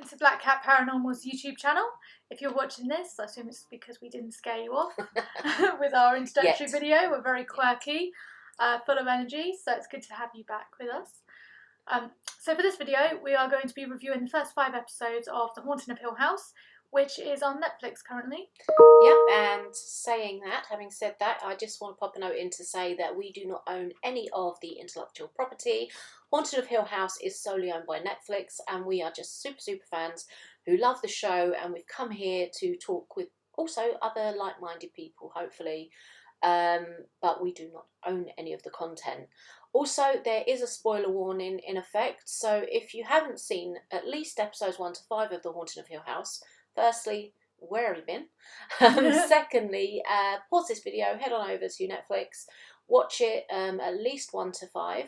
to Black Cat Paranormal's YouTube channel. If you're watching this, I assume it's because we didn't scare you off with our introductory video. We're very quirky, full of energy, so it's good to have you back with us. So for this video, we are going to be reviewing the first 5 episodes of The Haunting of Hill House, which is on Netflix currently. Yep, and having said that, I just want to pop a note in to say that we do not own any of the intellectual property. Haunted of Hill House is solely owned by Netflix, and we are just super fans who love the show, and we've come here to talk with also other like-minded people, hopefully, but we do not own any of the content. Also, there is a spoiler warning in effect, so if you haven't seen at least episodes 1 to 5 of The Haunting of Hill House, firstly, where have you been? Secondly, pause this video, head on over to Netflix, watch it at least 1 to 5.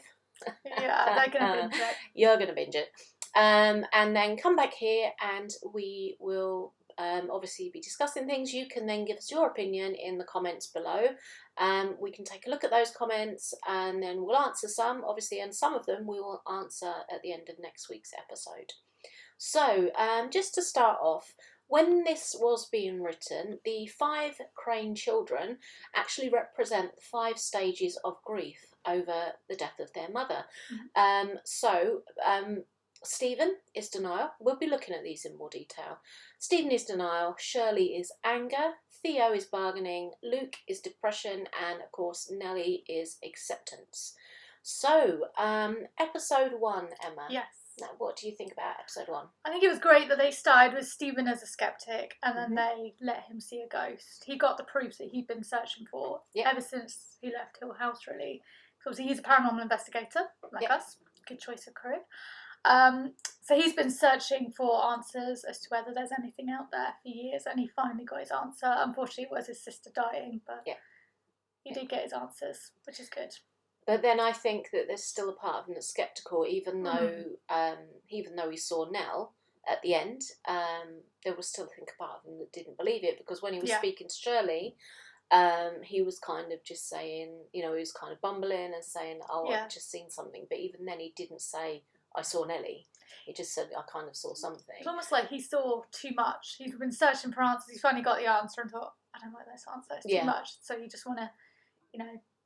Yeah, they're going to binge it. You're going to binge it. And then come back here and we will obviously be discussing things. You can then give us your opinion in the comments below. We can take a look at those comments and then we'll answer some, obviously, and some of them we will answer at the end of next week's episode. So, just to start off, when this was being written, the 5 Crane children actually represent the 5 stages of grief over the death of their mother. Stephen is denial. We'll be looking at these in more detail. Stephen is denial, Shirley is anger, Theo is bargaining, Luke is depression, and of course Nellie is acceptance. So, episode 1, Emma. Yes. Now, what do you think about episode 1? I think it was great that they started with Stephen as a skeptic and then they let him see a ghost. He got the proofs that he'd been searching for ever since he left Hill House, really. Because obviously he's a paranormal investigator, like us. Good choice of career. So he's been searching for answers as to whether there's anything out there for years, and he finally got his answer. Unfortunately, it was his sister dying, but he did get his answers, which is good. But then I think that there's still a part of him that's sceptical, even though he saw Nell at the end, there was still, I think, a part of him that didn't believe it, because when he was speaking to Shirley, he was kind of just saying, he was kind of bumbling and saying, I've just seen something. But even then he didn't say, I saw Nellie. He just said, I kind of saw something. It's almost like he saw too much. He's been searching for answers. He's finally got the answer and thought, I don't like this answer. It's too much. So you just want to,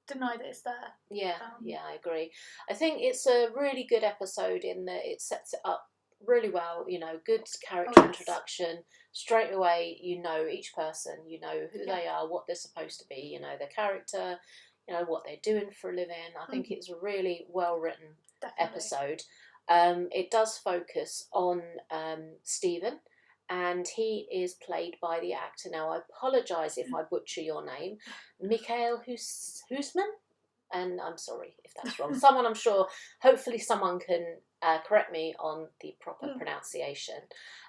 deny that it's there. Yeah, I agree. I think it's a really good episode in that it sets it up really well. Good character introduction. Straight away, each person. Who they are, what they're supposed to be. Their character. What they're doing for a living. I think it's a really well written episode. It does focus on Stephen, and he is played by the actor. Now, I apologise if I butcher your name, Mikhail Husman, and I'm sorry if that's wrong. Someone, I'm sure, hopefully someone can correct me on the proper pronunciation.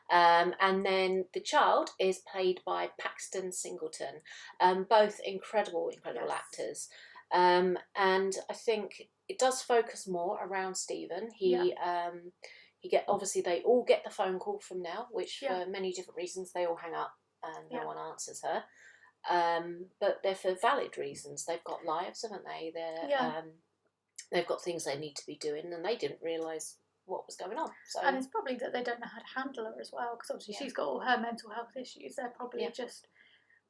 And then the child is played by Paxton Singleton, both incredible actors. And I think it does focus more around Stephen. Obviously they all get the phone call from Nell, which for many different reasons they all hang up and no one answers her. But they're for valid reasons. They've got lives, haven't they? They've got things they need to be doing, and they didn't realise what was going on. So, and it's probably that they don't know how to handle her as well, because obviously she's got all her mental health issues. They're probably just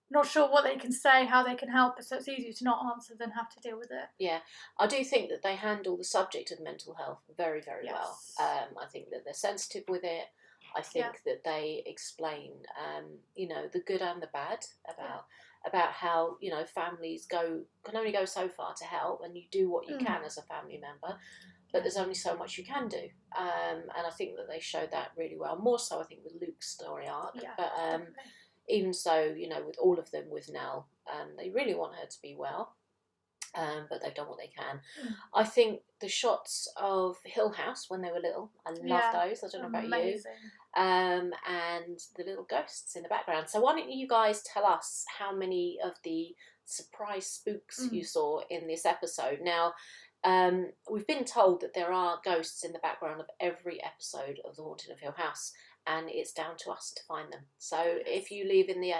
not sure what they can say, how they can help her, so it's easier to not answer than have to deal with it. Yeah, I do think that they handle the subject of mental health very well. I think that they're sensitive with it. I think that they explain, the good and the bad about how, families can only go so far to help, and you do what you can as a family member, but there's only so much you can do. And I think that they show that really well. More so, I think, with Luke's story arc. But even so, with all of them, with Nell, they really want her to be well, but they've done what they can. I think the shots of Hill House when they were little, I love those. I don't know about you. And the little ghosts in the background. So why don't you guys tell us how many of the surprise spooks you saw in this episode? Now, we've been told that there are ghosts in the background of every episode of The Haunting of Hill House, and it's down to us to find them. So if you leave in the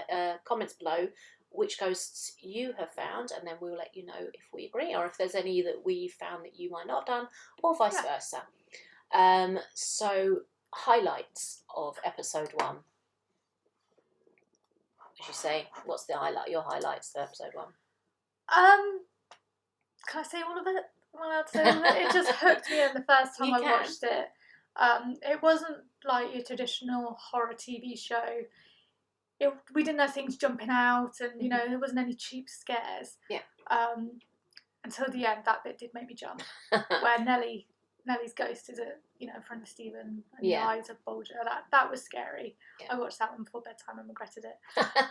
comments below which ghosts you have found, and then we'll let you know if we agree, or if there's any that we found that you might not have done, or vice versa. So highlights of episode 1. As you say, what's your highlights of episode 1? Can I say all of it? Am I allowed to say all of it? It just hooked me in the first time I watched it. It wasn't like your traditional horror TV show. We didn't have things jumping out, and you know there wasn't any cheap scares. Yeah. Until the end, that bit did make me jump. Where Nellie's ghost is in front of Stephen, and the eyes are bulging. That was scary. Yeah. I watched that one before bedtime and regretted it.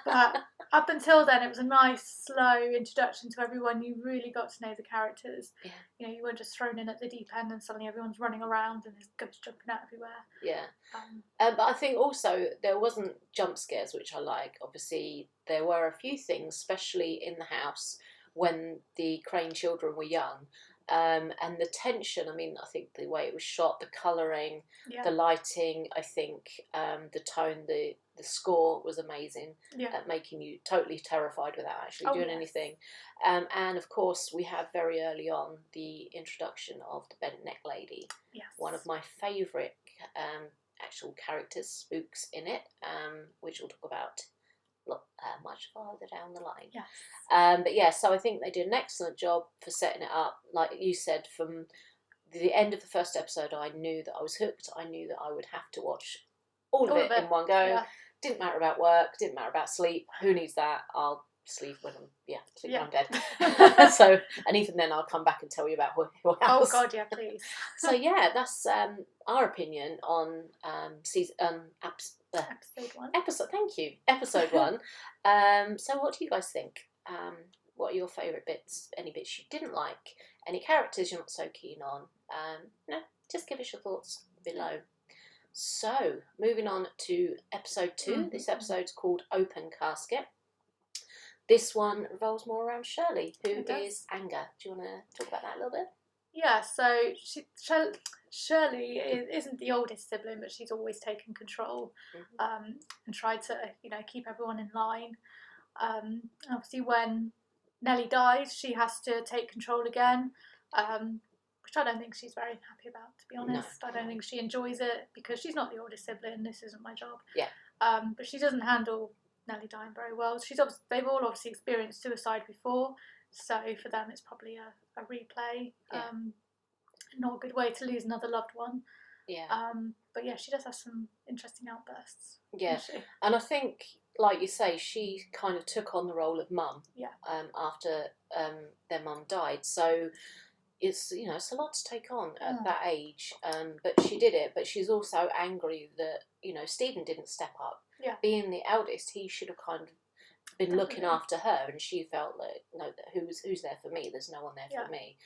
But up until then, it was a nice, slow introduction to everyone. You really got to know the characters. Yeah. You know, you weren't just thrown in at the deep end and suddenly everyone's running around and there's ghosts jumping out everywhere. Yeah. But I think also there wasn't jump scares, which I like. Obviously, there were a few things, especially in the house when the Crane children were young. And the tension, I mean, I think the way it was shot, the colouring, the lighting, I think the tone, the score was amazing at making you totally terrified without actually doing anything. And of course, we have very early on the introduction of the bent neck lady, one of my favourite actual characters, spooks in it, which we'll talk about much farther down the line. But so I think they did an excellent job for setting it up. Like you said, from the end of the first episode, I knew that I was hooked. I knew that I would have to watch all of it in one go. Didn't matter about work, didn't matter about sleep. Who needs that? I'll sleep when I'm dead. So, and even then I'll come back and tell you about your house. Oh God, yeah, please. So that's our opinion on episode 1. So what do you guys think? What are your favourite bits? Any bits you didn't like? Any characters you're not so keen on? Just give us your thoughts below. So moving on to episode 2. This episode's called Open Casket. This one revolves more around Shirley, who is Anger. Do you want to talk about that a little bit? Yeah, so Shirley isn't the oldest sibling, but she's always taken control and tried to, keep everyone in line. Obviously, when Nellie dies, she has to take control again, which I don't think she's very happy about, to be honest. No. I don't think she enjoys it because she's not the oldest sibling. This isn't my job. Yeah. But she doesn't handle Nellie dying very well. They've all obviously experienced suicide before, so for them it's probably a replay. Not a good way to lose another loved one. Yeah. But she does have some interesting outbursts. Yeah. And I think, like you say, she kind of took on the role of mum. Yeah. After their mum died, so it's it's a lot to take on at that age. But she did it. But she's also angry that Stephen didn't step up. Yeah. Being the eldest, he should have kind of been looking after her, and she felt like, no, who's there for me? There's no one there for me.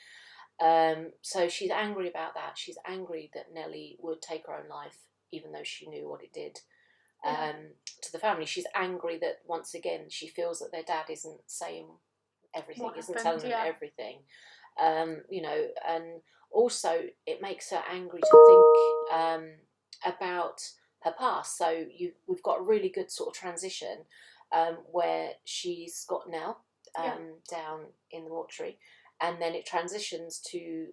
So she's angry about that. She's angry that Nellie would take her own life, even though she knew what it did to the family. She's angry that once again she feels that their dad isn't saying everything, isn't telling them everything. And also it makes her angry to think about her past. So we've got a really good sort of transition where she's got Nell down in the mortuary, and then it transitions to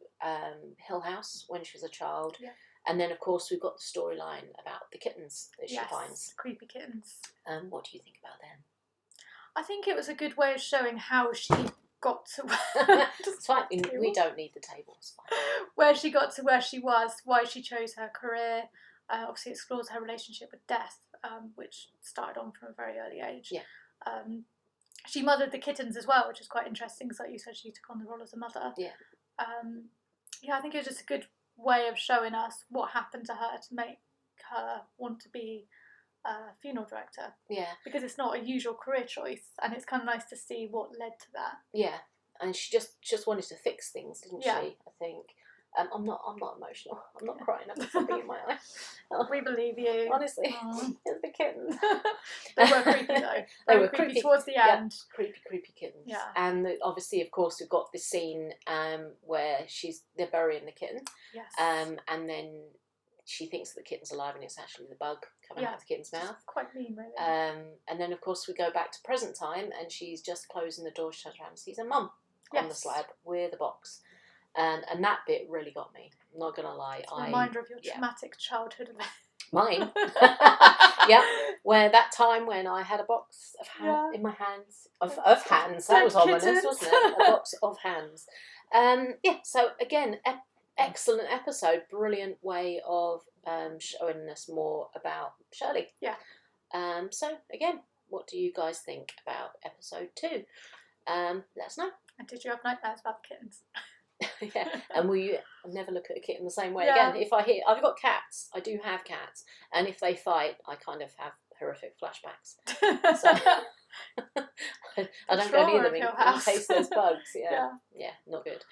Hill House when she was a child. Yeah. And then, of course, we've got the storyline about the kittens that she finds. Creepy kittens. What do you think about them? I think it was a good way of showing how she got to it's fine. We don't need the table. It's fine. Where she got to where she was, why she chose her career. Obviously explores her relationship with death, which started on from a very early age. Yeah. She mothered the kittens as well, which is quite interesting because, like you said, she took on the role as a mother. Yeah. I think it was just a good way of showing us what happened to her to make her want to be a funeral director. Yeah. Because it's not a usual career choice, and it's kind of nice to see what led to that. Yeah, and she just wanted to fix things, didn't she? I think. I'm not emotional. I'm not crying. I've got something in my eye. We believe you. Honestly, it's the kittens. They were creepy though. They were creepy towards the end. Creepy kittens. Yeah. And obviously, of course, we've got this scene where they're burying the kitten. Yes. And then she thinks the kitten's alive, and it's actually the bug coming out of the kitten's mouth. Quite mean, really. And then, of course, we go back to present time, and she's just closing the door. She turns around and sees her mum on the slab with a box. And that bit really got me. I'm not going to lie. It's a reminder of your traumatic childhood event. Mine. Yep. Where that time when I had a box of in my hands of hands. That was ominous, wasn't it? A box of hands. Yeah. So again, excellent episode. Brilliant way of showing us more about Shirley. Yeah. So again, what do you guys think about episode 2? Let us know. And did you have nightmares about the kittens? Yeah, and will you never look at a kitten the same way again? If I've got cats, I do have cats, and if they fight, I kind of have horrific flashbacks. So I don't go near them in case there's bugs. Yeah, not good.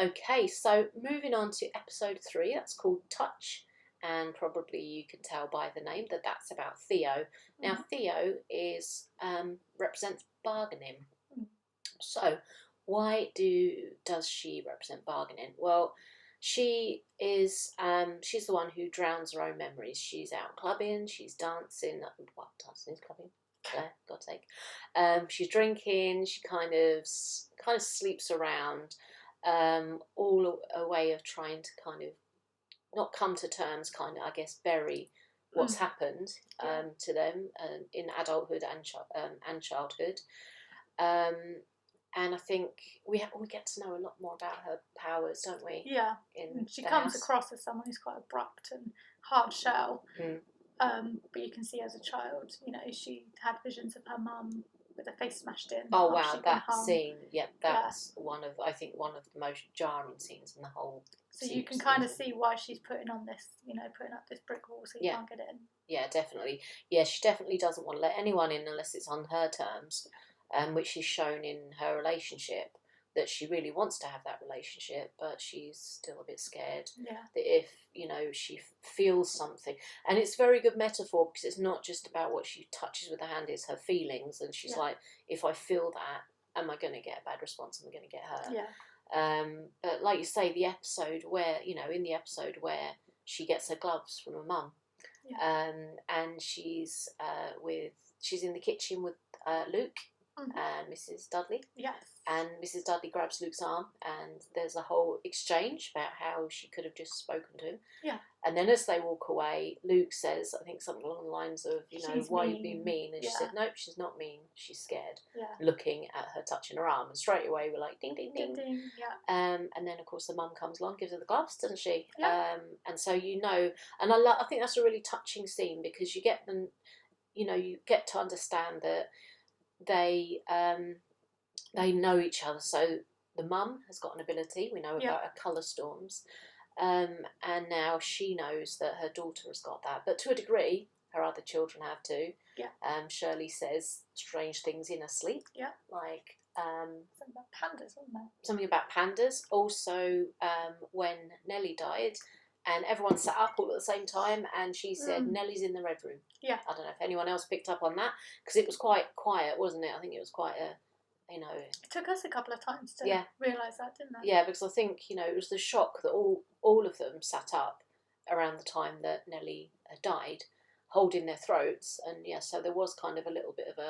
Okay, so moving on to episode 3, that's called Touch, and probably you can tell by the name that that's about Theo. Now, Theo is represents bargaining. So, why does she represent bargaining? Well, she is she's the one who drowns her own memories. She's out clubbing, she's dancing. What dancing is clubbing? God's sake. She's drinking. She kind of sleeps around. All a way of trying to kind of not come to terms, kind of, I guess, bury what's happened to them in adulthood and childhood. And I think we get to know a lot more about her powers, don't we? Yeah. She comes across as someone who's quite abrupt and hard shell. But you can see as a child, you know, she had visions of her mum with her face smashed in. Oh wow, that scene! Yeah, that's one of the most jarring scenes in the whole. So you can kind of see why she's putting up this brick wall so you can't get in. Yeah, definitely. Yeah, she definitely doesn't want to let anyone in unless it's on her terms. Which is shown in her relationship, that she really wants to have that relationship, but she's still a bit scared that if, you know, she feels something. And it's a very good metaphor because it's not just about what she touches with her hand, it's her feelings. And she's like, if I feel that, am I going to get a bad response? Am I going to get hurt? Yeah. But like you say, the episode where, you know, in the episode where she gets her gloves from her mum, and she's in the kitchen with Luke, and Mrs. Dudley. Yes. And Mrs. Dudley grabs Luke's arm, and there's a whole exchange about how she could have just spoken to him. Yeah. And then as they walk away, Luke says, I think something along the lines of, you know, why are you being mean? And she said, nope, she's not mean. She's scared. Yeah. Looking at her touching her arm. And straight away we're like, ding, ding, ding. Ding, ding. Yeah. And then, of course, the mum comes along, gives her the gloves, doesn't she? Yeah. And so, you know, and I think that's a really touching scene because you get them, you know, you get to understand that they know each other. So the mum has got an ability. We know about her colour storms, and now she knows that her daughter has got that. But to a degree, her other children have too. Yeah. Shirley says strange things in her sleep. Yeah. Like something about pandas, wasn't there? Something about pandas. Also, when Nellie died. And everyone sat up all at the same time, and she said, Nellie's in the red room. Yeah. I don't know if anyone else picked up on that, because it was quite quiet, wasn't it? I think it was quite a, you know... It took us a couple of times to realise that, didn't it? Yeah, because I think, you know, it was the shock that all of them sat up around the time that Nellie had died, holding their throats, and so there was kind of a little bit of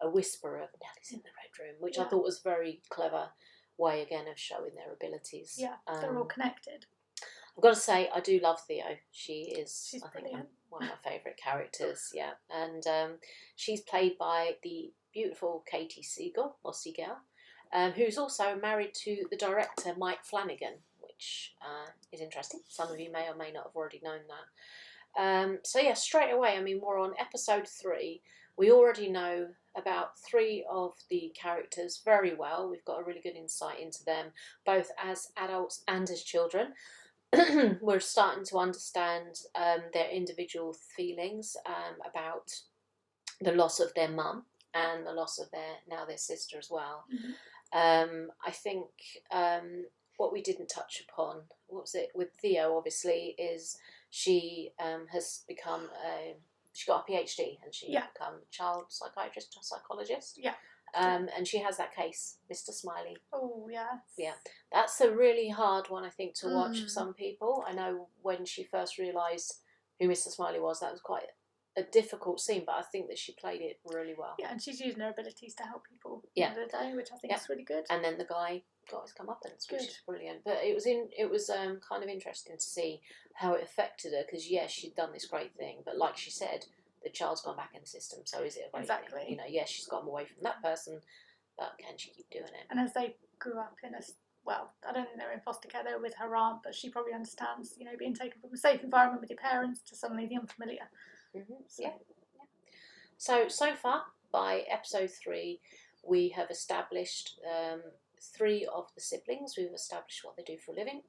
a whisper of, Nellie's in the red room, which I thought was a very clever way, again, of showing their abilities. Yeah, they're all connected. I've got to say, I do love Theo. She's I think, brilliant. one of my favourite characters, And she's played by the beautiful Katie Siegel, who's also married to the director Mike Flanagan, which is interesting. Some of you may or may not have already known that. So, straight away, I mean, we're on episode 3. We already know about 3 of the characters very well. We've got a really good insight into them, both as adults and as children. We're starting to understand their individual feelings about the loss of their mum and the loss of their sister as well. I think what we didn't touch upon, what was it, with Theo, obviously, is she has become she got a PhD and she become a child psychiatrist or psychologist. Yeah. And she has that case, Mr. Smiley. Oh, yes. Yeah. That's a really hard one, I think, to watch for some people. I know when she first realised who Mr. Smiley was, that was quite a difficult scene, but I think that she played it really well. Yeah, and she's using her abilities to help people at the end of the day, which I think is really good. And then the guy got his comeuppance, which is brilliant. But it was kind of interesting to see how it affected her, because yes, she'd done this great thing, but like she said, the child's gone back in the system. So is it a great thing? You know, yes, she's gotten away from that person, but can she keep doing it? And as they grew up in I don't think they were in foster care, they were with her aunt, but she probably understands, you know, being taken from a safe environment with your parents to suddenly the unfamiliar. So far, by episode 3, we have established 3 of the siblings. We've established what they do for a living,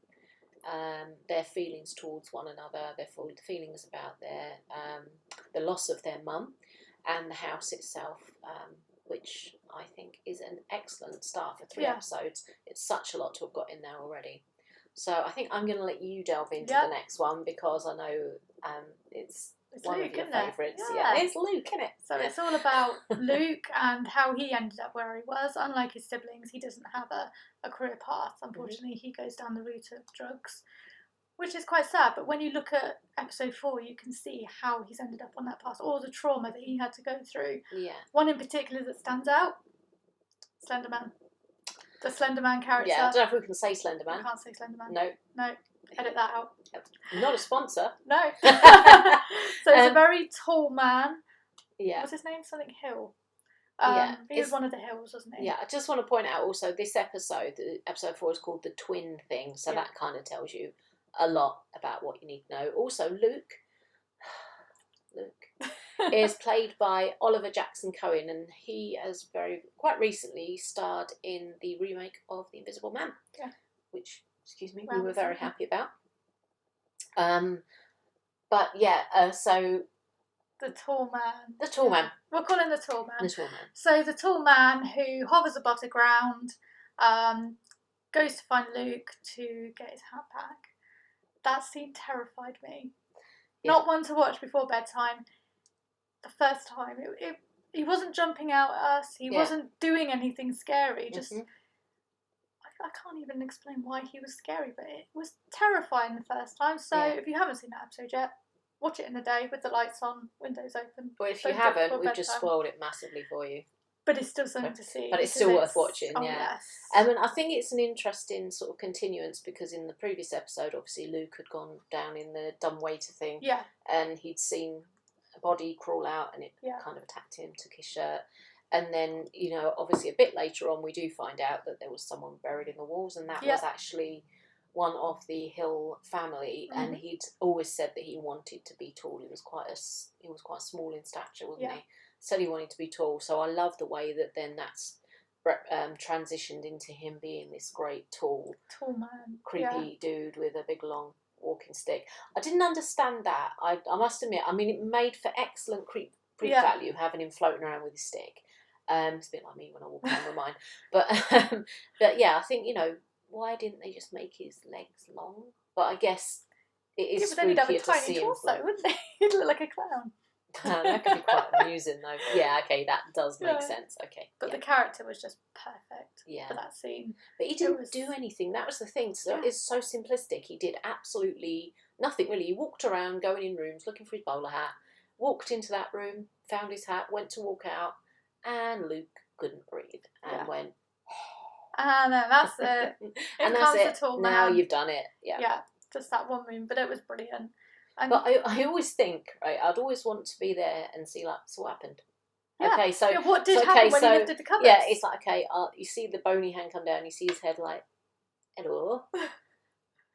their feelings towards one another, their feelings about the loss of their mum, and the house itself, which I think is an excellent start for 3 episodes. It's such a lot to have got in there already. So I think I'm going to let you delve into the next one, because I know it's one Luke, of your isn't it? favourites. Yeah. It's Luke, isn't it? So it's all about Luke and how he ended up where he was. Unlike his siblings, he doesn't have a career path. Unfortunately, he goes down the route of drugs, which is quite sad. But when you look at episode 4, you can see how he's ended up on that path, all the trauma that he had to go through. Yeah. One in particular that stands out, Slenderman. The Slenderman character. Yeah, I don't know if we can say Slenderman. You can't say Slenderman. No. Edit that out. Not a sponsor. No. So it's a very tall man. Yeah. What's his name? Something Hill. He was one of the Hills, wasn't he? Yeah, I just want to point out also this episode, episode 4, is called The Twin Thing, so that kind of tells you a lot about what you need to know. Also, Luke is played by Oliver Jackson Cohen, and he has quite recently starred in the remake of The Invisible Man, which, we were very happy about. But yeah, so the tall man. The tall man. We'll call him the tall man. The tall man. So the tall man who hovers above the ground, goes to find Luke to get his hat back. That scene terrified me. Yeah. Not one to watch before bedtime. The first time, he wasn't jumping out at us. He wasn't doing anything scary. Just, I can't even explain why he was scary, but it was terrifying the first time. So if you haven't seen that episode yet, watch it in the day with the lights on, windows open. Well, if you haven't, we've just spoiled it massively for you. But it's still something to see. But it's still worth watching, yeah. Yes. And I think it's an interesting sort of continuance, because in the previous episode, obviously, Luke had gone down in the dumbwaiter thing. Yeah. And he'd seen a body crawl out, and it kind of attacked him, took his shirt. And then, you know, obviously a bit later on, we do find out that there was someone buried in the walls, and that was actually one of the Hill family. And he'd always said that he wanted to be tall. He was quite small in stature, wasn't he? Said he wanted to be tall. So I love the way that then that's transitioned into him being this great tall man, creepy dude with a big long walking stick. I didn't understand that. I must admit. I mean, it made for excellent creep value having him floating around with his stick. It's a bit like me when I walk around with mine. But yeah, I think, you know, why didn't they just make his legs long? But I guess it is spookier to see him. But then he'd have a tiny torso, wouldn't he? He'd look like a clown. That could be quite amusing, though. Yeah, okay, that does make sense. Okay, but the character was just perfect for that scene. But he didn't do anything. That was the thing. So it's so simplistic. He did absolutely nothing really. He walked around, going in rooms, looking for his bowler hat. Walked into that room, found his hat, went to walk out, and Luke couldn't breathe and went. And then that's it. And that's it. Now you've done it. Yeah, just that one room, but it was brilliant. And but I always think, right, I'd always want to be there and see, like, so what happened? Yeah. Okay, so... Yeah, what did happen when he lifted the covers? Yeah, it's like, okay, you see the bony hand come down, you see his head like, hello.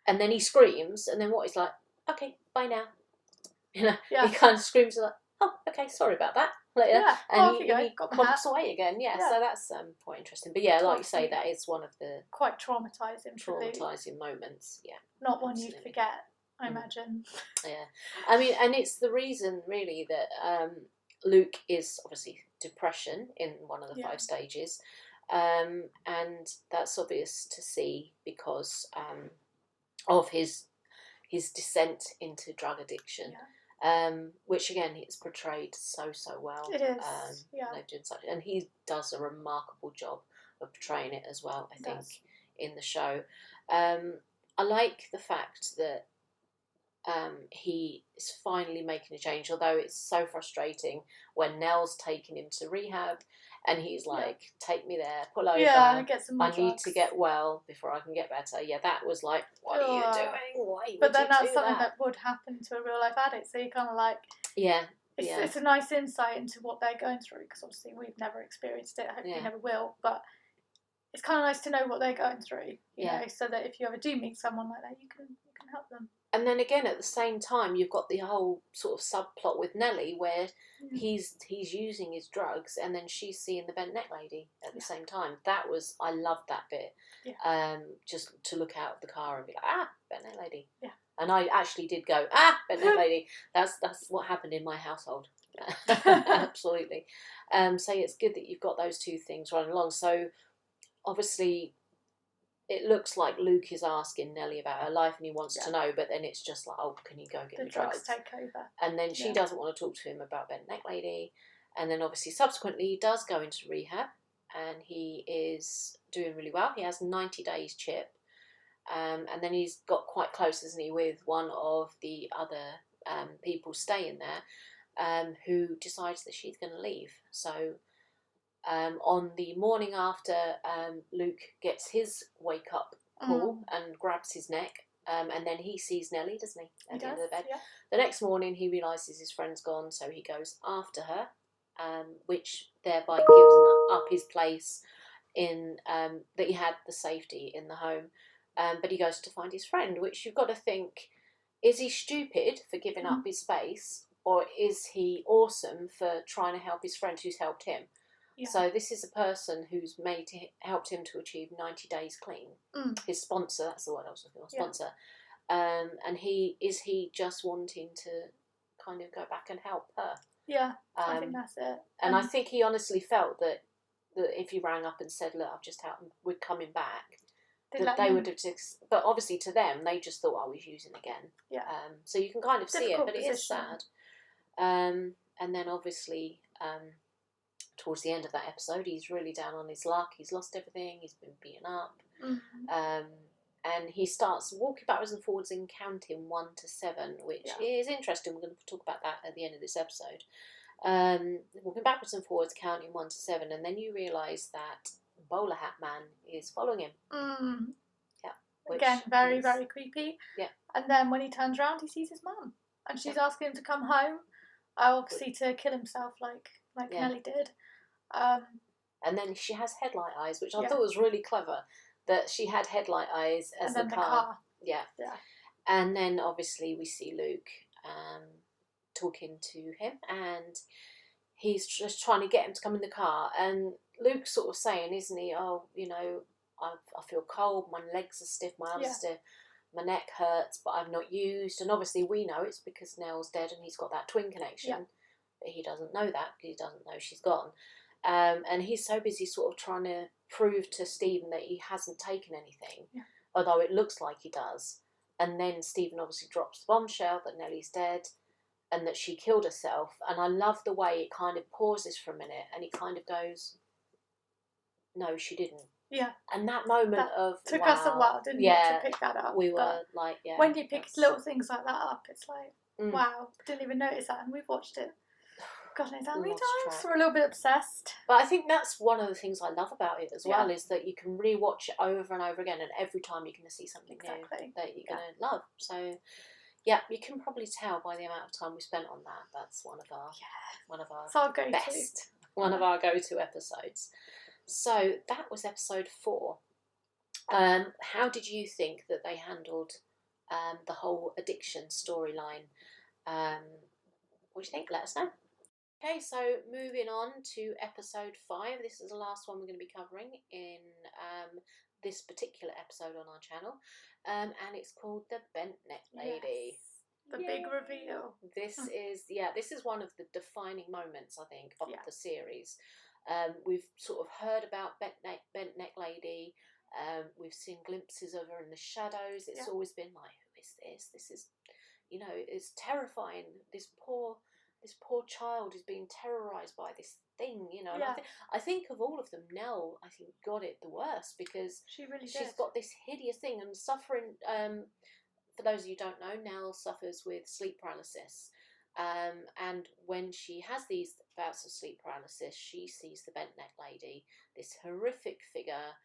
And then he screams, and then what? He's like, okay, bye now. You know, he kind of screams like, oh, okay, sorry about that. Later. Yeah. And he clumps away again. Yeah, so that's quite interesting. But yeah, like you say, that is one of the... Quite traumatising moments, yeah. Not one you'd forget. I imagine. Yeah. I mean, and it's the reason, really, that Luke is obviously depression in one of the 5 stages. And that's obvious to see because of his descent into drug addiction. Yeah. Which, again, it's portrayed so well. It is, and he does a remarkable job of portraying it as well, I think, in the show. I like the fact that he is finally making a change, although it's so frustrating when Nell's taking him to rehab and he's like, take me there, pull over, get some more I need to get well before I can get better. Yeah, that was like, what are you doing? Why would But then you that's do something that would happen to a real life addict, so you kind of like... It's a nice insight into what they're going through, because obviously we've never experienced it, hopefully never will, but it's kind of nice to know what they're going through, you know, so that if you ever do meet someone like that, you can help them. And then again, at the same time, you've got the whole sort of subplot with Nelly, where he's using his drugs, and then she's seeing the bent neck lady at the same time. I loved that bit. Just to look out of the car and be like, bent neck lady. Yeah. And I actually did go, bent neck lady. That's what happened in my household. Absolutely. So it's good that you've got those two things running along. So obviously, it looks like Luke is asking Nelly about her life and he wants to know, but then it's just like, can you go get the drugs? Take over. And then she doesn't want to talk to him about bent neck lady. And then obviously subsequently he does go into rehab and he is doing really well. He has 90 days chip. And then he's got quite close, isn't he, with one of the other people staying there who decides that she's going to leave. So on the morning after Luke gets his wake up call and grabs his neck, and then he sees Nelly, doesn't he, at the end of the bed. The next morning he realises his friend's gone, so he goes after her, which thereby gives up his place in that he had the safety in the home. But he goes to find his friend, which you've got to think, is he stupid for giving up his space, or is he awesome for trying to help his friend who's helped him? Yeah. So this is a person who's helped him to achieve 90 days clean. His sponsor, that's the word I was looking for, sponsor. And he just wanting to kind of go back and help her. Yeah, I think that's it. And I think he honestly felt that if he rang up and said, look, I've just helped him, we're coming back, that they would have just... But obviously to them, they just thought, he's using again. Yeah. So you can kind of see it, but it is sad. And then obviously... towards the end of that episode, he's really down on his luck. He's lost everything. He's been beaten up. And he starts walking backwards and forwards and counting 1 to 7, which is interesting. We're going to talk about that at the end of this episode. Walking backwards and forwards, counting 1 to 7, and then you realise that Bowler Hat Man is following him. Yeah. Again, very, very creepy. Yeah. And then when he turns around, he sees his mum. And she's asking him to come home, obviously to kill himself like Nelly did. And then she has headlight eyes, which I thought was really clever, that she had headlight eyes as the car. Yeah. And then obviously we see Luke talking to him, and he's just trying to get him to come in the car, and Luke's sort of saying, isn't he, I feel cold, my legs are stiff, my arms are stiff, my neck hurts, but I've not used. And obviously we know it's because Nell's dead and he's got that twin connection, but he doesn't know that because he doesn't know she's gone. And he's so busy sort of trying to prove to Stephen that he hasn't taken anything, although it looks like he does. And then Stephen obviously drops the bombshell that Nellie's dead and that she killed herself. And I love the way it kind of pauses for a minute and he kind of goes, no, she didn't. Yeah. And that moment took us a while, didn't it, to pick that up. We were like, when you pick little things like that up, it's like, wow, didn't even notice that. And we've watched it, God knows how many times. We're a little bit obsessed. But I think that's one of the things I love about it as well, is that you can rewatch it over and over again, and every time you're going to see something new that you're going to love. So, yeah, you can probably tell by the amount of time we spent on that. That's one of our best, one of our go-to episodes. So that was episode 4. How did you think that they handled the whole addiction storyline? What do you think? Let us know. Okay, so moving on to episode 5. This is the last one we're going to be covering in this particular episode on our channel, and it's called The Bent Neck Lady. Yes, the big reveal. This is one of the defining moments, I think, of the series. We've sort of heard about Bent Neck Lady. We've seen glimpses of her in the shadows. It's always been like, who is this? This is, it's terrifying. This poor child is being terrorised by this thing, And I think of all of them, Nell, I think, got it the worst because she really she's got this hideous thing and suffering for those of you who don't know, Nell suffers with sleep paralysis. And when she has these bouts of sleep paralysis, she sees the bent neck lady, this horrific figure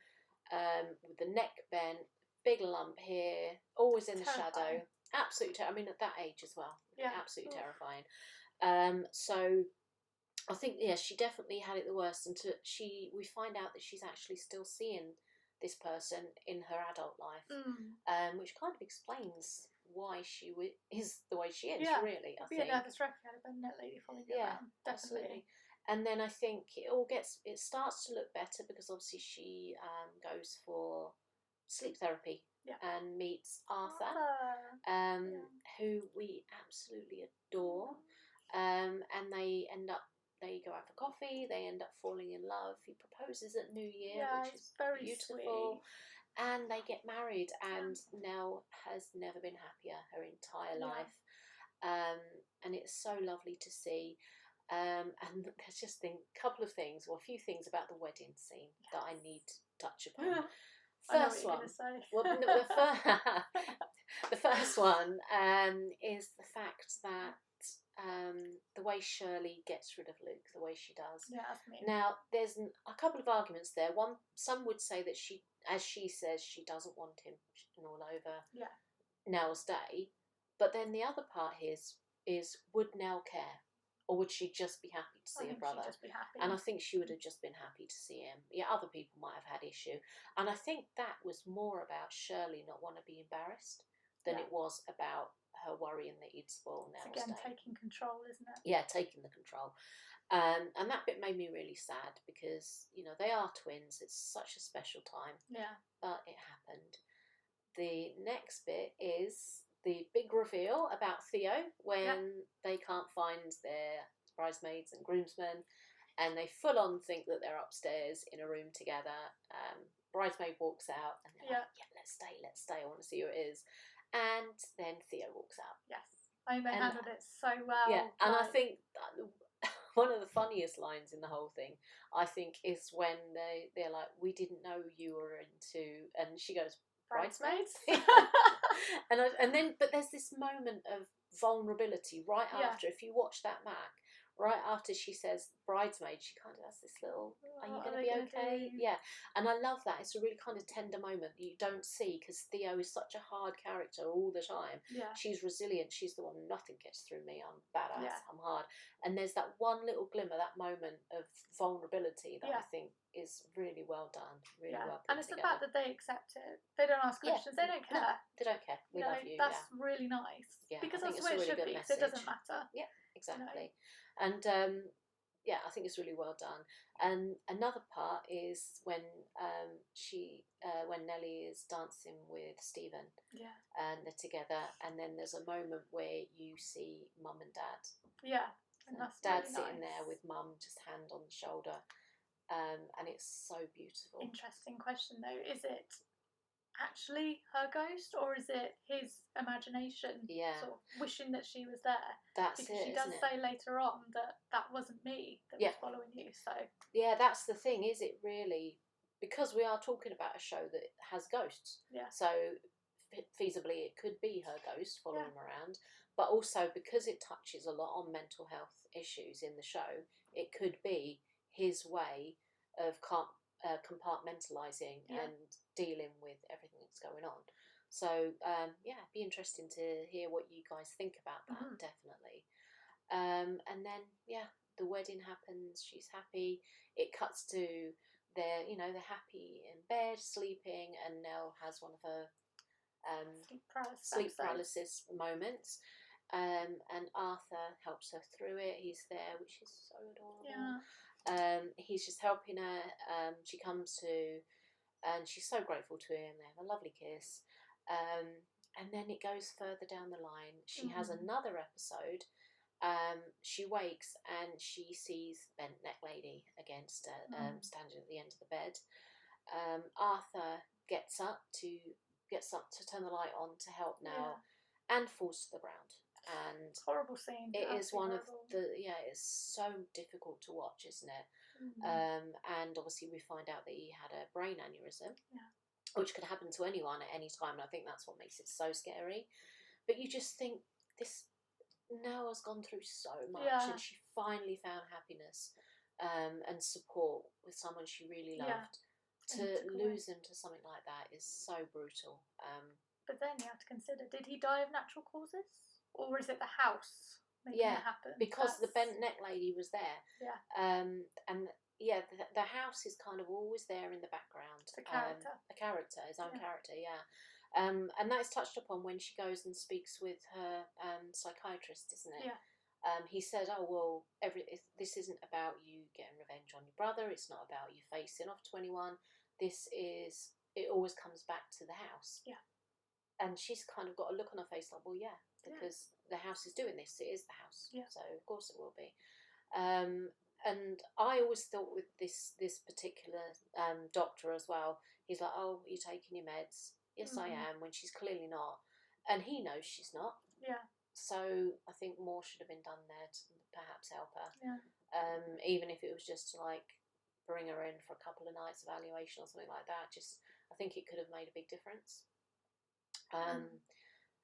with the neck bent, big lump here, always in the shadow. Absolutely, I mean, at that age as well, absolutely terrifying. So I think, she definitely had it the worst. And we find out that she's actually still seeing this person in her adult life, which kind of explains why she is the way she is, really, I think. Yeah, nervous wreck, had a bent neck lady following you around, definitely. Absolutely. And then I think it starts to look better because obviously she goes for sleep therapy and meets Arthur, who we absolutely adore. And they go out for coffee, they end up falling in love. He proposes at New Year, which is very beautiful. Sweet. And they get married, and Nell has never been happier her entire life. And it's so lovely to see. And there's just a few things about the wedding scene that I need to touch upon. First one, the first one is the fact that the way Shirley gets rid of Luke, the way she does. Yeah, that's me. Now, there's a couple of arguments there. Some would say that she, as she says, she doesn't want him all over Nell's day. But then the other part is would Nell care? Or would she just be happy to see her brother? She'd just be happy. And I think she would have just been happy to see him. Yeah, other people might have had issue. And I think that was more about Shirley not want to be embarrassed than it was about her worrying that he'd spoil Nell's day. Again, taking control, isn't it? Yeah, taking the control. And that bit made me really sad because, they are twins. It's such a special time. Yeah. But it happened. The next bit is the big reveal about Theo when they can't find their bridesmaids and groomsmen, and they full on think that they're upstairs in a room together. Bridesmaid walks out and they're like, let's stay, I want to see who it is. And then Theo walks out. Yes. I mean, they handled it so well. Yeah, and I think one of the funniest lines in the whole thing, I think, is when they're like, we didn't know you were into, and she goes, bridesmaids? But there's this moment of vulnerability right after, if you watch that back, right after she says bridesmaid, she kind of has this little, are you going to be okay? Yeah, and I love that. It's a really kind of tender moment that you don't see because Theo is such a hard character all the time. Yeah. She's resilient. She's the one, nothing gets through me. I'm badass. I'm hard. And there's that one little glimmer, that moment of vulnerability that I think is really well done. Really well put and it's together. the fact that they accept it. They don't ask questions. They don't care. No, they don't care. We love you. That's really nice. Yeah, because I that's think the way it's a it should really be. good So it doesn't message. matter. Yeah, exactly. And I think it's really well done. And another part is when when Nellie is dancing with Stephen. Yeah. And they're together, and then there's a moment where you see Mum and Dad. Yeah. And that's Dad really sitting nice. there with Mum, just hand on the shoulder. And it's so beautiful. Interesting question though. Is it actually her ghost, or is it his imagination sort of wishing that she was there? That's because it, she does say later on that wasn't me that was following you. So that's the thing. Is it really, because we are talking about a show that has ghosts, so feasibly it could be her ghost following him around, but also because it touches a lot on mental health issues in the show, it could be his way of compartmentalising and dealing with everything that's going on. So it'd be interesting to hear what you guys think about that. Definitely. And then the wedding happens. She's happy. It cuts to they're happy in bed sleeping, and Nell has one of her sleep paralysis moments. And Arthur helps her through it. He's there, which is so adorable. He's just helping her. She comes to, and she's so grateful to him. They have a lovely kiss. And then it goes further down the line. She has another episode. She wakes and she sees bent neck lady against standing at the end of the bed. Arthur gets up to turn the light on to help Nell, and falls to the ground. And horrible scene. It is one of the it's so difficult to watch, isn't it? And obviously we find out that he had a brain aneurysm. which could happen to anyone at any time. And I think that's what makes it so scary. But you just think, this Noah's gone through so much, and she finally found happiness and support with someone she really loved. To lose him to something like that is so brutal. But then you have to consider, did he die of natural causes? Or is it the house making it happen? Because the bent neck lady was there. Yeah. And the house is kind of always there in the background. The character. A character, his own character, and that is touched upon when she goes and speaks with her psychiatrist, isn't it? Yeah. He said, "Oh well, this isn't about you getting revenge on your brother. It's not about you facing off to anyone. It always comes back to the house." Yeah. And she's kind of got a look on her face like, well, yeah, because the house is doing this. It is the house. Yeah. So of course it will be. And I always thought with this particular doctor as well, he's like, "Oh, you're taking your meds." Yes, I am, when she's clearly not. And he knows she's not. Yeah. So I think more should have been done there to perhaps help her. Yeah. Even if it was just to like bring her in for a couple of nights evaluation or something like that. I think it could have made a big difference.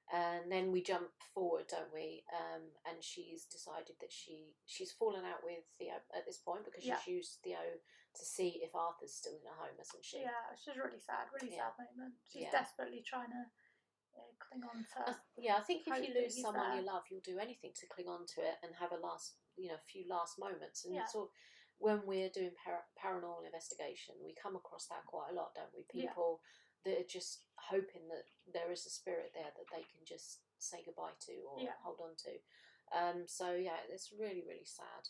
And then we jump forward, don't we? And she's decided that she's fallen out with Theo at this point, because she's used Theo to see if Arthur's still in her home, hasn't she? Yeah, which is really sad moment. She's desperately trying to cling on to. I think if you lose someone you love, you'll do anything to cling on to it and have a few last moments. And sort of, when we're doing paranormal investigation, we come across that quite a lot, don't we? People that are just hoping that there is a spirit there that they can just say goodbye to or hold on to. So it's really, really sad.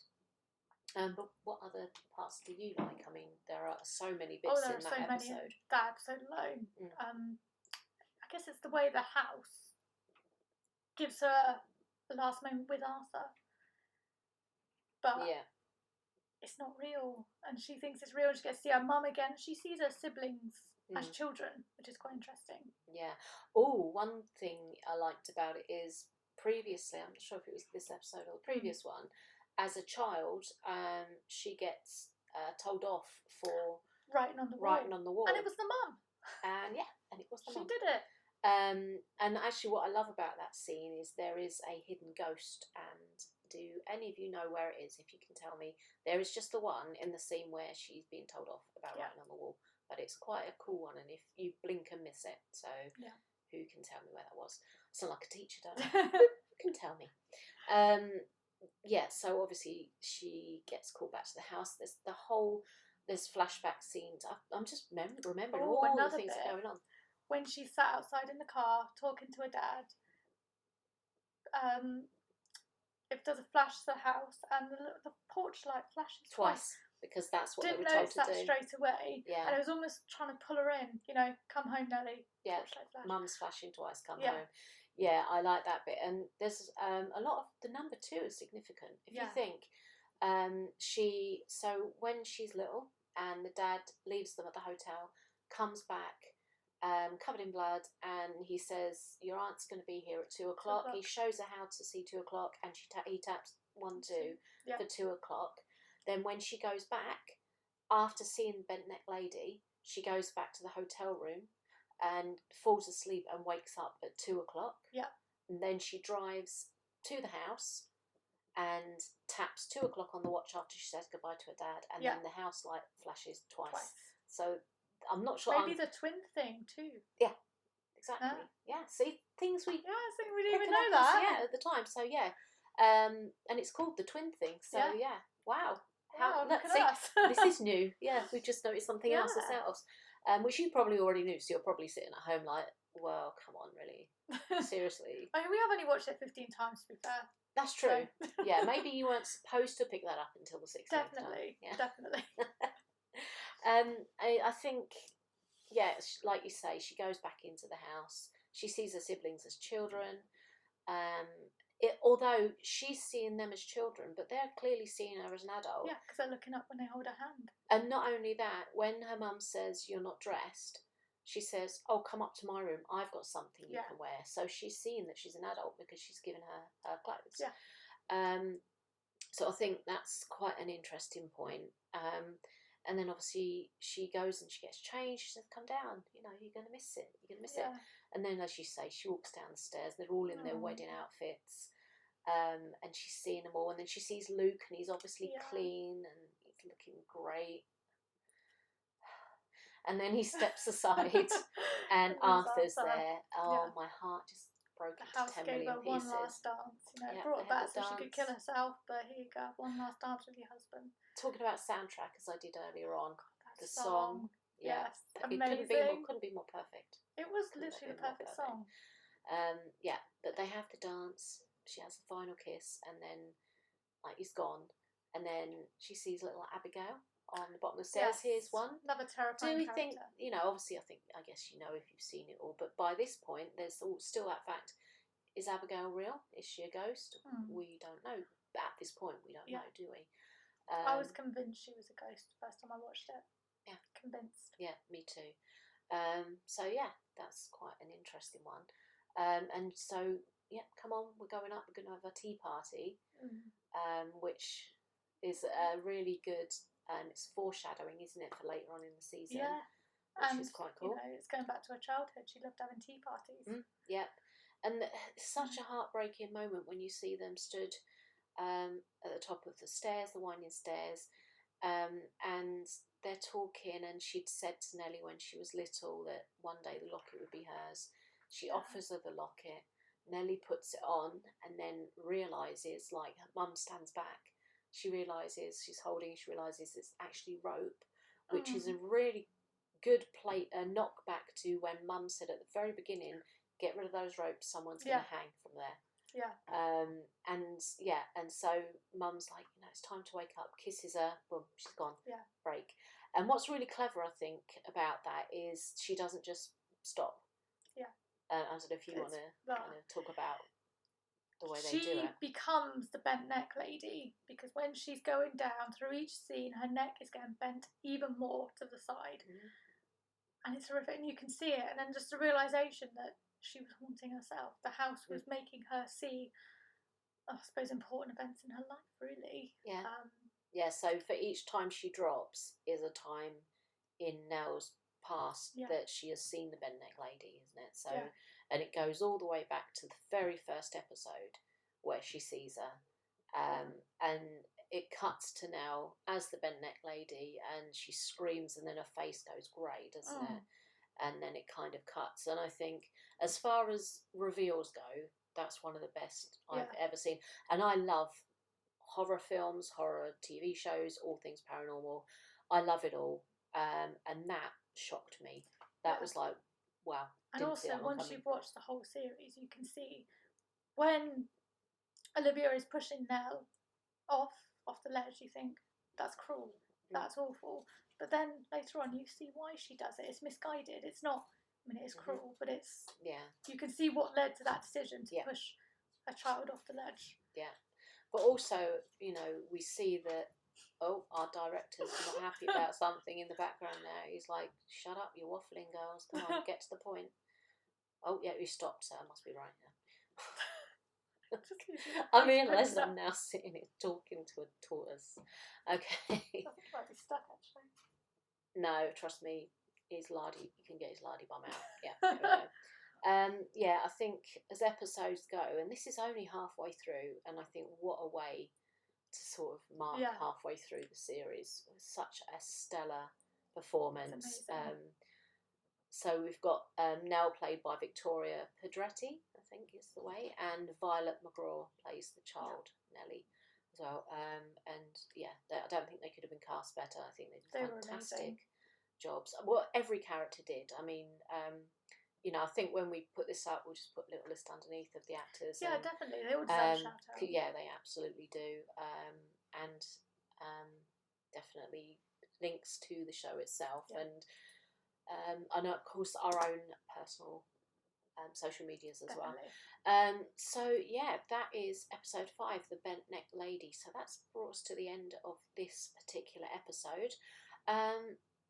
But what other parts do you like? I mean, there are so many bits in that episode. There are so many in that episode alone. I guess it's the way the house gives her the last moment with Arthur. But it's not real. And she thinks it's real. She gets to see her mum again. She sees her siblings as children, which is quite interesting. Yeah. Oh, one thing I liked about it is previously, I'm not sure if it was this episode or the previous one, as a child, she gets told off for writing on the wall. And it was the mum. And it was the mum. She did it. And actually what I love about that scene is there is a hidden ghost, and do any of you know where it is? If you can tell me. There is just the one in the scene where she's being told off about writing on the wall. But it's quite a cool one, and if you blink and miss it, so who can tell me where that was? I sound like a teacher, don't I? Who can tell me? So obviously she gets called back to the house. There's flashback scenes. I'm just remembering all the things going on. When she sat outside in the car talking to her dad, it does a flash to the house, and the porch light flashes twice. Because that's what they were told to do. Didn't notice that straight away. Yeah. And it was almost trying to pull her in. Come home, Nelly. Yeah. Mum's flashing twice. Come home. Yeah, I like that bit. And there's a lot of the number 2 is significant. If you think, when she's little and the dad leaves them at the hotel, comes back, covered in blood, and he says, "Your aunt's going to be here at 2 o'clock." He shows her how to see 2 o'clock, and he taps 1, 2 for 2 o'clock. Then when she goes back, after seeing the bent neck lady, she goes back to the hotel room and falls asleep and wakes up at 2 o'clock. Yeah. And then she drives to the house and taps 2 o'clock on the watch after she says goodbye to her dad. And then the house light flashes twice. So I'm not sure. Maybe the twin thing too. Yeah, exactly. Yeah, see, things we... Yeah, I think we didn't even know that. At the time. So, and it's called the twin thing. So, wow. Look at us. This is new. Yeah, we've just noticed something else ourselves, which you probably already knew. So you're probably sitting at home like, well, come on, really, seriously. I mean, we have only watched it 15 times, to be fair. That's true. So. Yeah, maybe you weren't supposed to pick that up until the 16th Definitely, time. Definitely. I think, like you say, she goes back into the house. She sees her siblings as children. Although she's seeing them as children, but they're clearly seeing her as an adult. Yeah, because they're looking up when they hold her hand. And not only that, when her mum says, "You're not dressed," she says, "Oh, come up to my room. I've got something you can wear." So she's seeing that she's an adult because she's given her clothes. Yeah. So I think that's quite an interesting point. And then obviously she goes and she gets changed. She says, "Come down, you know, you're going to miss it. You're going to miss it." And then, as you say, she walks down the stairs. They're all in their wedding outfits. And she's seeing them all. And then she sees Luke, and he's obviously clean and he's looking great. And then he steps aside and Arthur's there. Oh, my heart just broke into 10 million pieces. The house gave her one last dance. You know, brought her back so she could kill herself, but here you go, one last dance with your husband. Talking about soundtrack, as I did earlier on, the song. Yes, amazing. It couldn't be more perfect. It was literally the perfect song. But they have the dance. She has the final kiss, and then he's gone, and then she sees little Abigail on the bottom of the stairs. Here's one. Another terrifying character. Think, you know, obviously I guess you know if you've seen it all, but by this point there's still that fact, is Abigail real? Is she a ghost? We don't know. At this point we don't know, do we? I was convinced she was a ghost the first time I watched it. Yeah. Convinced. Yeah, me too. So yeah, that's quite an interesting one. And so, yeah, come on, we're going up, we're going to have a tea party, which is a really good, it's foreshadowing, isn't it, for later on in the season? Yeah. Which is quite cool. You know, it's going back to her childhood. She loved having tea parties. Yeah. And it's such a heartbreaking moment when you see them stood at the top of the stairs, the winding stairs, and they're talking, and she'd said to Nellie when she was little that one day the locket would be hers. She offers her the locket. Nellie puts it on and then realises, like, her mum stands back. She realises she realises it's actually rope, which is a really good knock back to when Mum said at the very beginning, get rid of those ropes, someone's going to hang from there. Yeah. And so Mum's like, you know, it's time to wake up, kisses her, boom, she's gone. Yeah. Break. And what's really clever, I think, about that is she doesn't just stop. Yeah. I don't know if you want to kind of talk about the way they do it. She becomes the bent neck lady because when she's going down through each scene, her neck is getting bent even more to the side. And it's horrific, and you can see it. And then just the realisation that she was haunting herself. The house was making her see, I suppose, important events in her life, really. Yeah. So for each time she drops is a time in Nell's past that she has seen the bent neck lady, isn't it? So, and it goes all the way back to the very first episode where she sees her, and it cuts to Nell as the bent neck lady, and she screams, and then her face goes grey, doesn't it? And then it kind of cuts. And I think, as far as reveals go, that's one of the best I've ever seen. And I love horror films, horror TV shows, all things paranormal. I love it all. And that shocked me. That was like, wow. And also, once you've watched the whole series, you can see when Olivia is pushing Nell off the ledge, you think, that's cruel, that's awful. But then later on, you see why she does it. It's misguided. It's not, I mean, it is cruel, but it's, you can see what led to that decision to push a child off the ledge. Yeah. But also, you know, we see that, our director's not happy about something in the background there. He's like, shut up, you're waffling, girls. Come on, get to the point. Oh, yeah, you stopped, so I must be right now. I realise I'm now sitting here talking to a tortoise. Okay. I think he might be stuck, actually. No, trust me, his lardy, you can get his lardy bum out. Yeah, there we go. I think as episodes go, and this is only halfway through, and I think what a way to sort of mark halfway through the series. Such a stellar performance. So we've got Nell played by Victoria Pedretti, I think is the way, and Violet McGraw plays the child, Nellie, as well. I don't think they could have been cast better. I think they did fantastic jobs. Well, every character did. I mean, you know, I think when we put this up, we'll just put a little list underneath of the actors. Yeah, definitely. They all deserve a shout out. Yeah, they absolutely do. And definitely links to the show itself. Yeah. And I know, of course, our own personal social medias as well. So, yeah, that is episode 5, The Bent Neck Lady. So that's brought us to the end of this particular episode.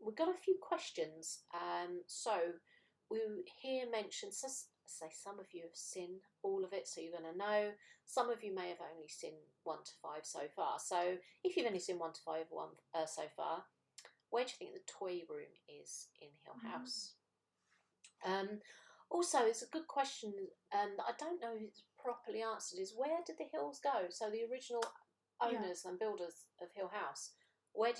We've got a few questions. So we hear mentioned, say some of you have seen all of it, so you're going to know. Some of you may have only seen 1 to 5 so far. So if you've only seen 1 to 5 so far, where do you think the toy room is in Hill House? Also, it's a good question that I don't know if it's properly answered, is where did the Hills go? So the original owners and builders of Hill House, what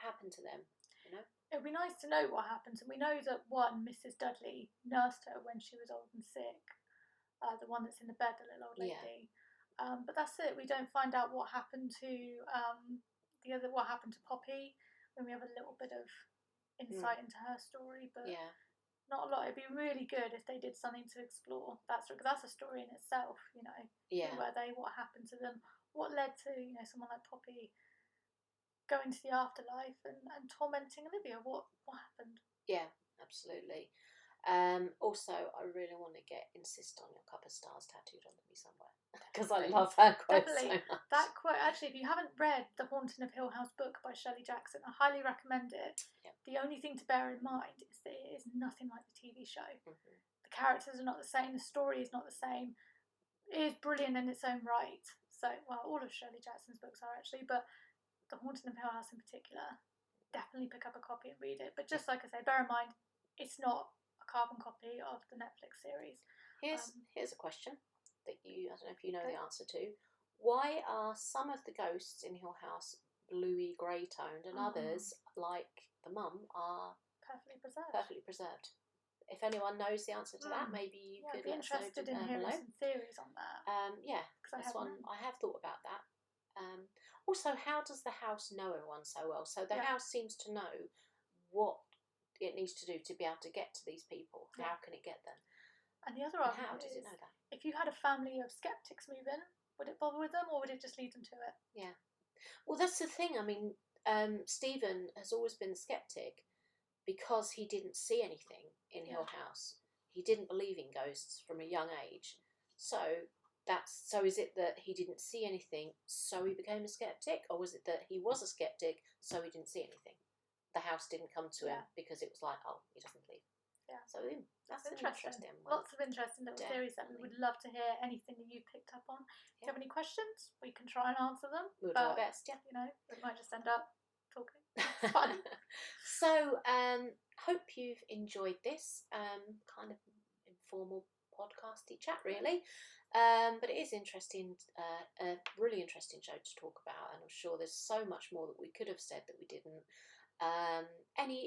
happened to them? You know, it would be nice to know what happened. And we know that Mrs. Dudley nursed her when she was old and sick. The one that's in the bed, the little old lady. But that's it. We don't find out what happened to what happened to Poppy. When we have a little bit of insight into her story, but not a lot. It'd be really good if they did something to explore that story, because that's a story in itself. You know, who were they? What happened to them? What led to someone like Poppy going to the afterlife and tormenting Olivia? What happened? Yeah, absolutely. Also, I really want to insist on your couple of stars tattooed onto me somewhere, because I love that quote so much. That quote, actually, if you haven't read The Haunting of Hill House book by Shelley Jackson, I highly recommend it. The only thing to bear in mind is that it is nothing like the TV show. The characters are not the same, the story is not the same. It is brilliant in its own right. So, well, all of Shelley Jackson's books are actually, but The Haunting of Hill House in particular, definitely pick up a copy and read it. But just like I say, bear in mind, it's not a carbon copy of the Netflix series. Here's a question that I don't know if you know the answer to. Why are some of the ghosts in Hill House bluey grey toned and others, like the mum, are perfectly preserved? If anyone knows the answer to that, maybe you could let us know interested in hearing some theories on that. That's one. I have thought about that. Also, how does the house know everyone so well? So the house seems to know what it needs to do to be able to get to these people. How can it get them? And the other argument how does it know that? If you had a family of skeptics move in, would it bother with them, or would it just lead them to it? Yeah. Well, that's the thing. I mean, Stephen has always been a skeptic because he didn't see anything in Hill House. He didn't believe in ghosts from a young age. So is it that he didn't see anything, so he became a skeptic, or was it that he was a skeptic, so he didn't see anything? The house didn't come to him because it was like, oh, he doesn't believe. Yeah. So that's an interesting one. Lots of interesting little theories that we would love to hear. Anything that you've picked up on. If you have any questions, we can try and answer them. We'll do our best. Yeah. We might just end up talking. It's fun. So, hope you've enjoyed this kind of informal podcasty chat, really. But it is interesting, a really interesting show to talk about, and I'm sure there's so much more that we could have said that we didn't.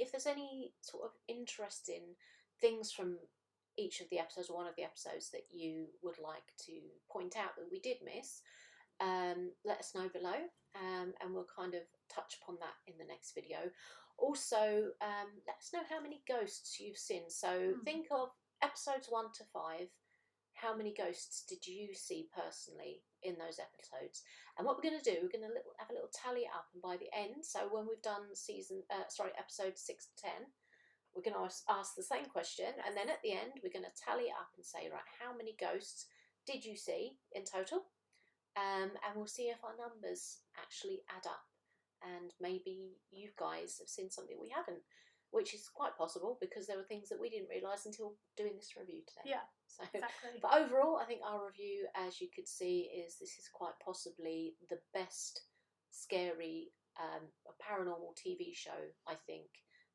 If there's any sort of interesting things from each of the episodes or one of the episodes that you would like to point out that we did miss, let us know below, and we'll kind of touch upon that in the next video. Also, let us know how many ghosts you've seen. So think of episodes 1 to 5. How many ghosts did you see personally in those episodes? And what we're going to do, we're going to have a little tally up, and by the end, so when we've done episode 6 to 10, we're going to ask the same question, and then at the end, we're going to tally it up and say, right, how many ghosts did you see in total? And we'll see if our numbers actually add up, and maybe you guys have seen something we haven't, which is quite possible because there were things that we didn't realise until doing this review today. Yeah, so, exactly. But overall, I think our review, as you could see, this is quite possibly the best scary paranormal TV show, I think,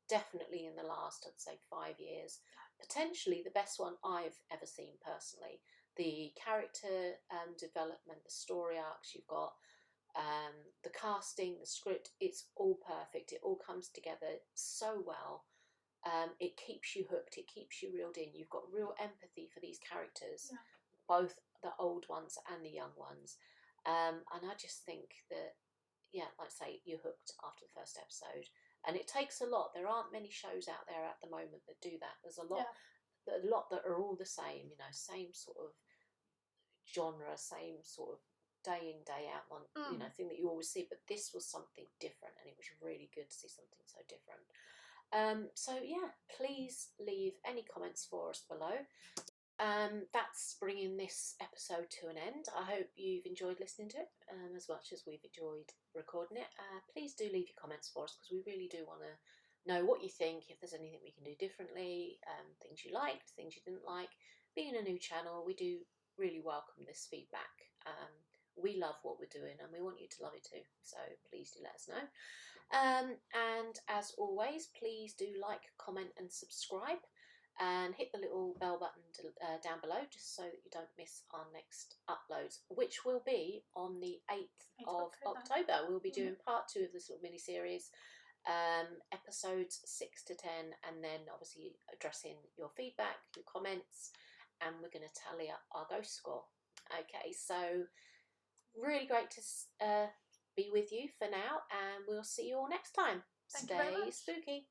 definitely in the last, I'd say, 5 years. Potentially the best one I've ever seen personally. The character development, the story arcs you've got, the casting, the script, it's all perfect. It all comes together so well. It keeps you hooked. It keeps you reeled in. You've got real empathy for these characters, both the old ones and the young ones. And I just think that, like I say, you're hooked after the first episode. And it takes a lot. There aren't many shows out there at the moment that do that. There's a lot that are all the same, same sort of genre, same sort of day in, day out one, thing that you always see. But this was something different, and it was really good to see something so different. Please leave any comments for us below. That's bringing this episode to an end. I hope you've enjoyed listening to it as much as we've enjoyed recording it. Please do leave your comments for us, because we really do want to know what you think, if there's anything we can do differently, things you liked, things you didn't like. Being a new channel, we do really welcome this feedback. We love what we're doing and we want you to love it too. So please do let us know. And as always, please do like, comment and subscribe. And hit the little bell button down below just so that you don't miss our next uploads, which will be on the 8th of October. We'll be doing part 2 of this little mini-series, episodes 6 to 10, and then obviously addressing your feedback, your comments, and we're going to tally up our ghost score. Okay, so really great to be with you for now, and we'll see you all next time. Stay spooky.